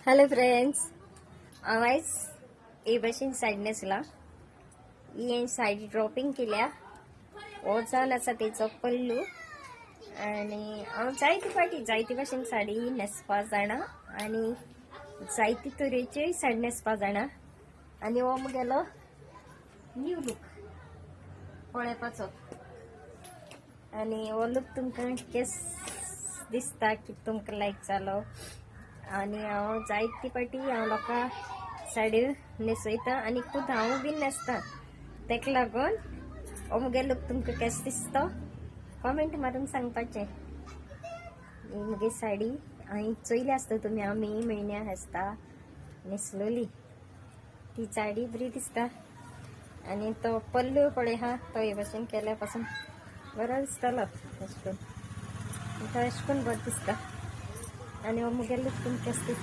Hello friends, आवाज ए बशीन side नेसला ये साईड ड्रॉपिंग केल्या ओचाल असा त्याचा पल्लू आणि जायती भाशेन साडी नेसपा जाणा आणि जायती तरेची साडी नेसपा जाणा आणि हो मुगेलो न्यू लूक पळेपाचो आणि हो लूक तुमकां केस दिसता की तुमकां लायक जालो आणि हांव जायती पाटी हांव लोकां साडयो न्हेसयता आणि खुद हांव बीन न्हेसता तेका लागून हो मुगे लूक तुमकां केस दिसता कॉमेंट मारून सांगपाचें। ही मुगे साडी हांवें चोयली आसता तुमी हांव मे म्हयन्या आसता न्हेसलोली ती साडी बरी दिसता आणि तो पल्लू पळय हा तो हे भाशेन केल्या पासून बरो दिसतालो अशें करून तो अशें करून बरो दिसता आणि हो मुगे लूक तुमकां केस दिसता।